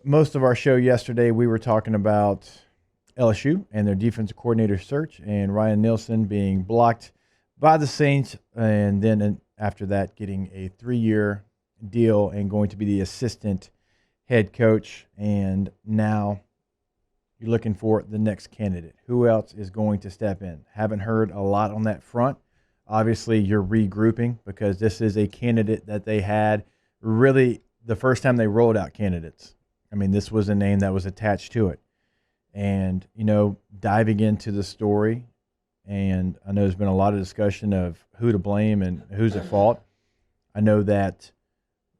most of our show yesterday, we were talking about LSU and their defensive coordinator search and Ryan Nielsen being blocked by the Saints, and then after that getting a 3-year deal and going to be the assistant head coach. And now you're looking for the next candidate. Who else is going to step in? Haven't heard a lot on that front. Obviously, you're regrouping because this is a candidate that they had really the first time they rolled out candidates. I mean, this was a name that was attached to it. And, diving into the story, and I know there's been a lot of discussion of who to blame and who's at fault. I know that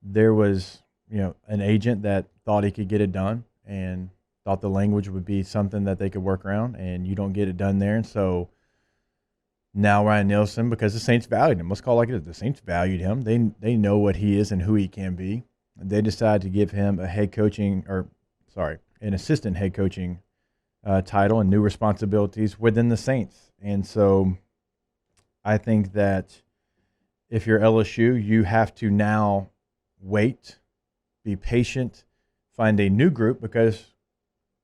there was, an agent that thought he could get it done and thought the language would be something that they could work around, and you don't get it done there. And so now Ryan Nielsen, because the Saints valued him, let's call it like it is. The Saints valued him. They know what he is and who he can be. They decided to give him an assistant head coaching title and new responsibilities within the Saints. And so I think that if you're LSU, you have to now wait, be patient, find a new group, because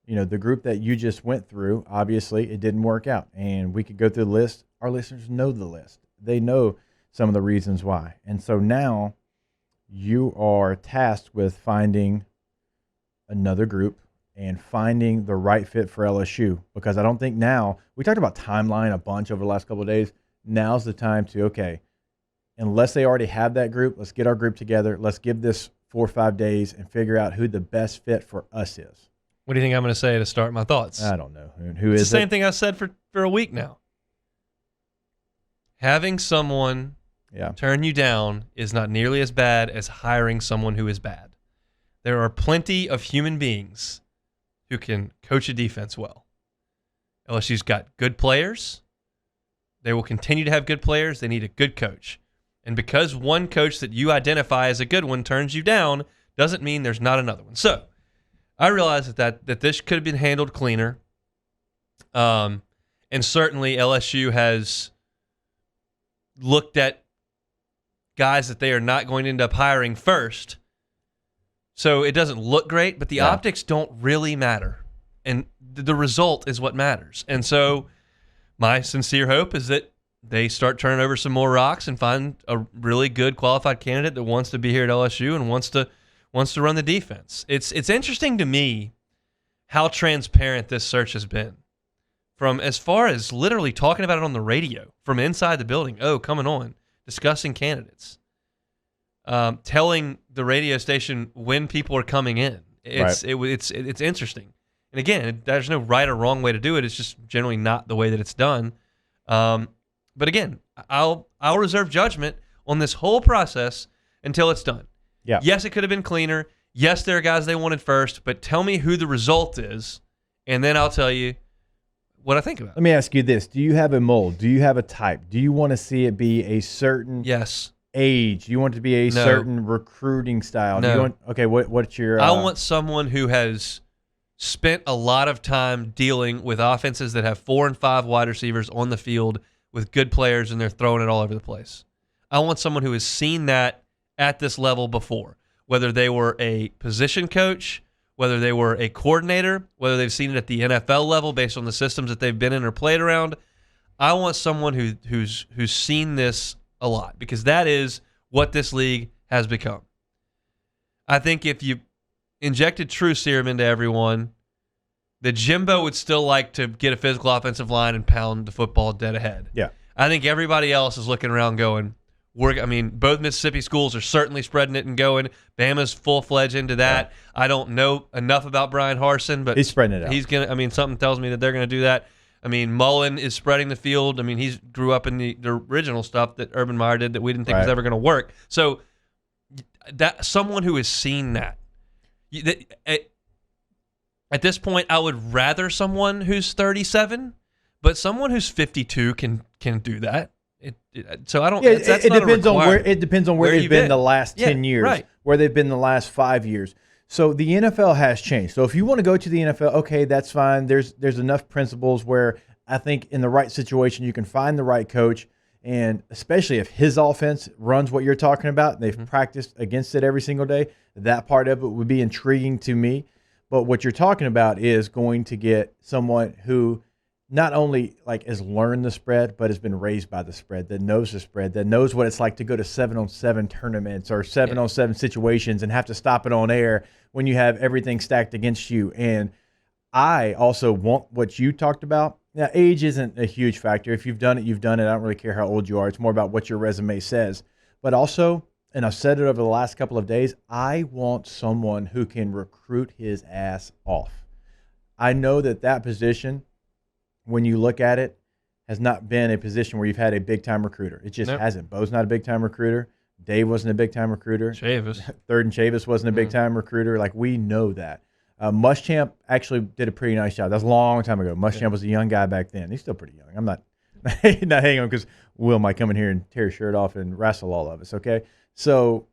the group that you just went through, obviously it didn't work out. And we could go through the list. Our listeners know the list. They know some of the reasons why. And so now you are tasked with finding another group and finding the right fit for LSU, because I don't think now, we talked about timeline a bunch over the last couple of days. Now's the time to, okay, unless they already have that group, let's get our group together. Let's give this 4 or 5 days and figure out who the best fit for us is. What do you think I'm going to say to start my thoughts? I don't know. Who is it? It's the same thing I've said for a week now. Having someone turn you down is not nearly as bad as hiring someone who is bad. There are plenty of human beings who can coach a defense well. LSU's got good players. They will continue to have good players. They need a good coach. And because one coach that you identify as a good one turns you down, doesn't mean there's not another one. So I realize that this could have been handled cleaner. And certainly LSU has looked at guys that they are not going to end up hiring first. So it doesn't look great, but the optics don't really matter. And the result is what matters. And so my sincere hope is that they start turning over some more rocks and find a really good qualified candidate that wants to be here at LSU and wants to run the defense. It's interesting to me how transparent this search has been. From as far as literally talking about it on the radio, from inside the building, coming on, discussing candidates. Telling the radio station when people are coming in. It's interesting. And again, there's no right or wrong way to do it. It's just generally not the way that it's done. But again, I'll reserve judgment on this whole process until it's done. Yeah. Yes, it could have been cleaner. Yes, there are guys they wanted first, but tell me who the result is, and then I'll tell you what I think about it. Let me ask you this. Do you have a mold? Do you have a type? Do you want to see it be a certain age? You want it to be a certain recruiting style? No. What's your... I want someone who has spent a lot of time dealing with offenses that have 4 and 5 wide receivers on the field with good players, and they're throwing it all over the place. I want someone who has seen that at this level before, whether they were a position coach, whether they were a coordinator, whether they've seen it at the NFL level based on the systems that they've been in or played around. I want someone who's seen this a lot, because that is what this league has become. I think if you injected true serum into everyone, the Jimbo would still like to get a physical offensive line and pound the football dead ahead. Yeah. I think everybody else is looking around going, both Mississippi schools are certainly spreading it and going. Bama's full-fledged into that. Yeah. I don't know enough about Brian Harsin, but he's spreading it out. He's gonna. Something tells me that they're going to do that. Mullen is spreading the field. He grew up in the original stuff that Urban Meyer did that we didn't think was ever going to work. So that someone who has seen that. At this point, I would rather someone who's 37, but someone who's 52 can do that. So I don't. Yeah, that's it not depends a on where it depends on where they've been the last 10 years, where they've been the last 5 years. So the NFL has changed. So if you want to go to the NFL, okay, that's fine. There's enough principles where I think in the right situation you can find the right coach, and especially if his offense runs what you're talking about, and they've practiced against it every single day. That part of it would be intriguing to me. But what you're talking about is going to get someone who not only like has learned the spread, but has been raised by the spread, that knows the spread, that knows what it's like to go to 7-on-7 tournaments or 7-on-7 situations and have to stop it on air when you have everything stacked against you. And I also want what you talked about. Now, age isn't a huge factor. If you've done it, you've done it. I don't really care how old you are. It's more about what your resume says. But also, and I've said it over the last couple of days, I want someone who can recruit his ass off. I know that position, when you look at it, has not been a position where you've had a big-time recruiter. It just hasn't. Bo's not a big-time recruiter. Dave wasn't a big-time recruiter. Chavis. Third and Chavis wasn't a big-time recruiter. Like, we know that. Muschamp actually did a pretty nice job. That was a long time ago. Muschamp was a young guy back then. He's still pretty young. I'm not hanging on because Will might come in here and tear his shirt off and wrestle all of us, okay? So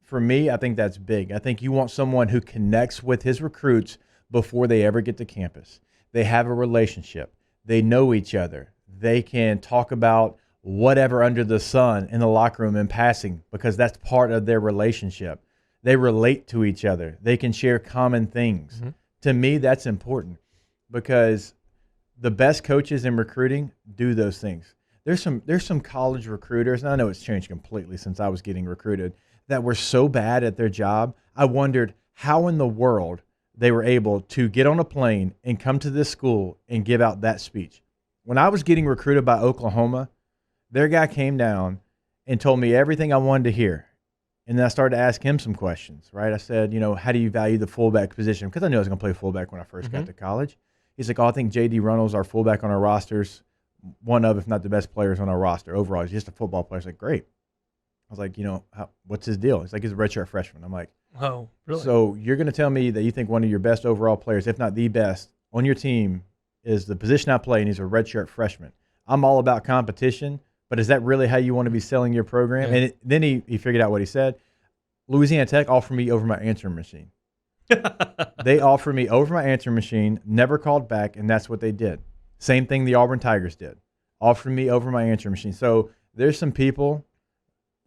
for me, I think that's big. I think you want someone who connects with his recruits before they ever get to campus. They have a relationship. They know each other. They can talk about whatever under the sun in the locker room in passing because that's part of their relationship. They relate to each other. They can share common things. Mm-hmm. To me, that's important because the best coaches in recruiting do those things. There's some college recruiters, and I know it's changed completely since I was getting recruited, that were so bad at their job. I wondered how in the world they were able to get on a plane and come to this school and give out that speech. When I was getting recruited by Oklahoma, their guy came down and told me everything I wanted to hear. And then I started to ask him some questions, right? I said, how do you value the fullback position? Because I knew I was going to play fullback when I first got to college. He's like, I think J.D. Runnels, our fullback on our rosters, one of, if not the best players on our roster overall. He's just a football player. I was like, great. I was like, what's his deal? He's like, he's a redshirt freshman. I'm like, oh, really? So you're going to tell me that you think one of your best overall players, if not the best, on your team is the position I play, and he's a redshirt freshman. I'm all about competition, but is that really how you want to be selling your program? Yeah. And then he figured out what he said. Louisiana Tech offered me over my answering machine. They offered me over my answering machine, never called back, and that's what they did. Same thing the Auburn Tigers did. Offered me over my answering machine. So there's some people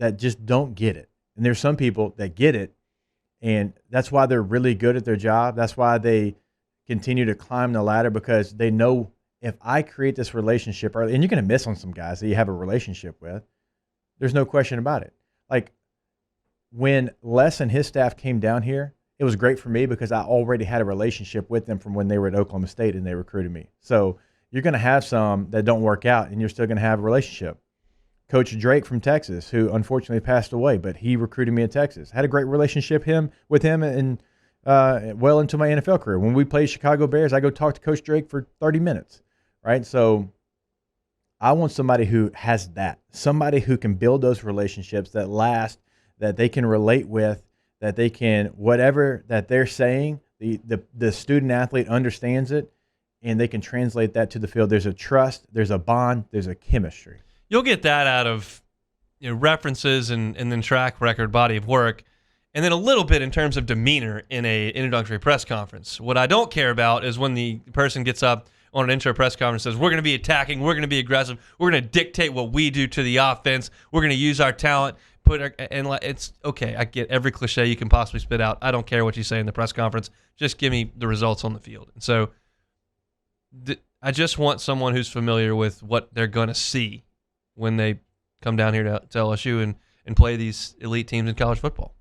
that just don't get it. And there's some people that get it, and that's why they're really good at their job. That's why they continue to climb the ladder, because they know if I create this relationship early, and you're going to miss on some guys that you have a relationship with, there's no question about it. Like when Les and his staff came down here, it was great for me because I already had a relationship with them from when they were at Oklahoma State and they recruited me. So you're going to have some that don't work out, and you're still going to have a relationship. Coach Drake from Texas, who unfortunately passed away, but he recruited me in Texas. Had a great relationship with him and well into my NFL career. When we played Chicago Bears, I go talk to Coach Drake for 30 minutes, right? So I want somebody who has that, somebody who can build those relationships that last, that they can relate with, that they can, whatever that they're saying, the student athlete understands it, and they can translate that to the field. There's a trust, there's a bond, there's a chemistry. You'll get that out of references and then track record, body of work, and then a little bit in terms of demeanor in a introductory press conference. What I don't care about is when the person gets up on an intro press conference and says, we're going to be attacking, we're going to be aggressive, we're going to dictate what we do to the offense, we're going to use our talent, it's okay. I get every cliche you can possibly spit out. I don't care what you say in the press conference. Just give me the results on the field. And so I just want someone who's familiar with what they're going to see when they come down here to LSU and play these elite teams in college football.